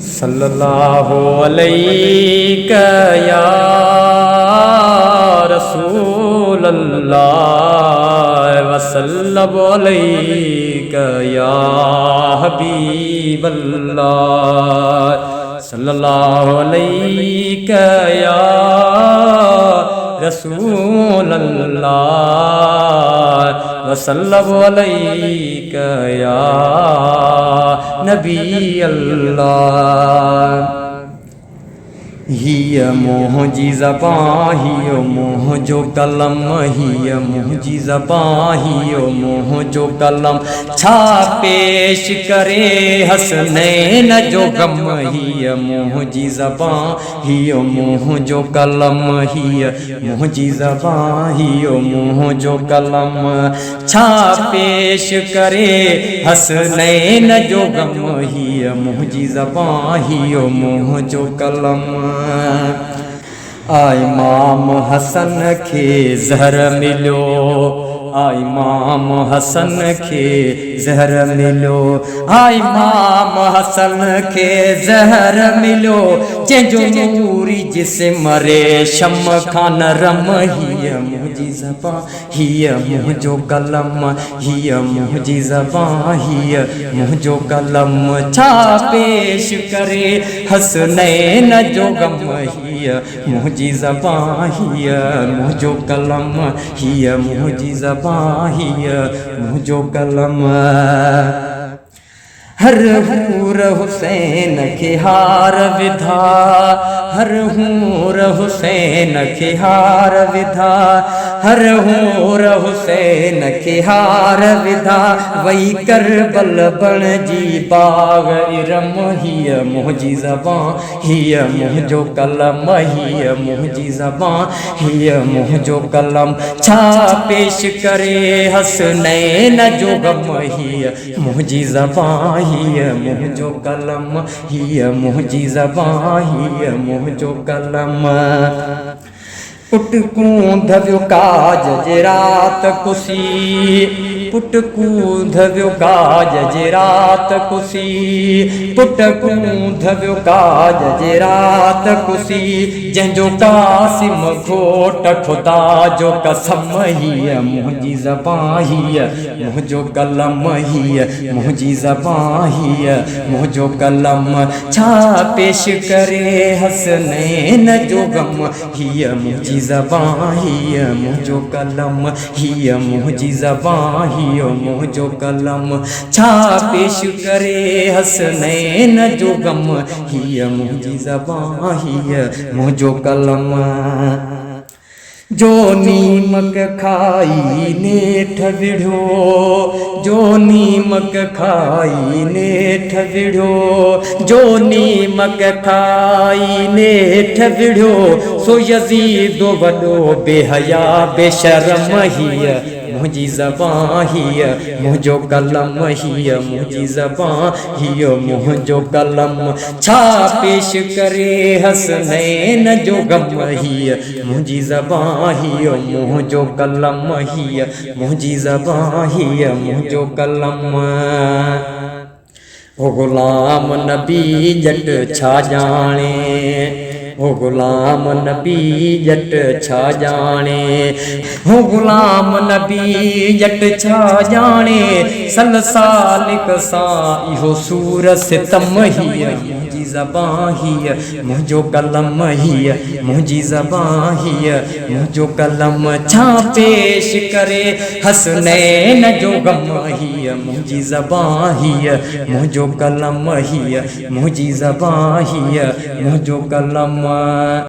सल्लल्लाहु अलैहि या रसूलल्लाह वसल्लम अलैका या हबीबल्लाह सल्लल्लाहु अलैका या रसूलल्लाह वसल्लम अलैका या नबी अल्लाह। हिय मोहजी ज़बां हियो मोह जो कलम, हिय मोहजी ज़बां हियो मोह जो कलम, छा पेश करे हसनैन जो गम। हिय मोहजी ज़बां हियो मोह जो कलम, हिय मोहजी ज़बां हियो मोह जो कलम, छा पेश करे हसनैन जो गम। हिय मोहजी ज़बां हियो मोह जो कलम। इमाम हसन खे ज़हर मिलो, इमाम हसन खे ज़हर मिलो, इमाम हसन खे ज़हर मिलो, जंहिंजो नूरी जिस्म रेशम खां नरम। हिय मुंहिंजी ज़बां हिय मुंहिंजो कलम, हिय मुंहिंजी ज़बां हिय मुंहिंजो कलम, छा पेश करे हसनैन जो गम। हिय मुंहिंजी ज़बां हिय मुंहिंजो कलम, हिय मुंहिंजी ज़बां हिय मुंहिंजो कलम। हर हूर हुसैन खे हार विधा, हर हूर हुसैन खे हार विधा, हर हूर हुसैन खे हार विधा, वही करबल बणजी बाग़ इरम। हिय मुंहिंजी ज़बां हिय मुंहिंजो कलम, हिय मुंहिंजी ज़बां हिय मुंहिंजो कलम, छा पेश करे हसनैन जो गम। हिय मुंहिंजी ज़बां हिय मुंहिंजो कलम, हिय मुंहिंजी ज़बां हिय मुंहिंजो कलम। पुट कूंध वियो काज जे रात कुसी, पुट कूंध वियो काज जे रात कुसी, पुट कूंध वियो काज जे रात कुसी, जंहिंजो कासिम घोट खुदा जो कसम। हिय मुंहिंजी ज़बां हिय मुंहिंजो कलम, हिय मुंहिंजी ज़बां हिय मुंहिंजो कलम, छा पेश करे हसनैन जो गम। हिय मुंहिंजी ज़बां हिय मुंहिंजो कलम, हिय मुंहिंजी ज़बां हिय मुंहिंजो कलम, छा पेश करे हसनैन जो गम। हिय मुंहिंजी ज़बां हिय मुंहिंजो कलम। जो नीमक खाई नेठ विढ़ो, जो नीमक खाई नेठ विढ़ो, जो नीमक खाई नेठ विढ़ो, सो यज़ीद वॾो बेहया बेशरम। हिय मुंहिंजी ज़बां हिय मुंहिंजो कलम, हिय मुंहिंजी ज़बां हिय मुंहिंजो कलम, छा पेश करे हसनैन जो गम। हिय मुंहिंजी ज़बां हिय मुंहिंजो कलम, हिय मुंहिंजी ज़बां हिय मुंहिंजो कलम। ओ ग़ुलाम नबी जट छा ॼाणे, ओ ग़ुलाम नबी जट छा ॼाणे, ओ ग़ुलाम नबी जट छा ॼाणे, सलसालिक सां इहो सूर सितम। हिय मुंहिंजी ज़बां हिय मुंहिंजो कलम, हिय मुंहिंजी ज़बां हिय मुंहिंजो कलम, छा पेश करे हसनैन जो गम। हिय मुंहिंजी ज़बां हिय मुंहिंजो कलम, हिय मुंहिंजी ज़बां हिय मुंहिंजो कलम।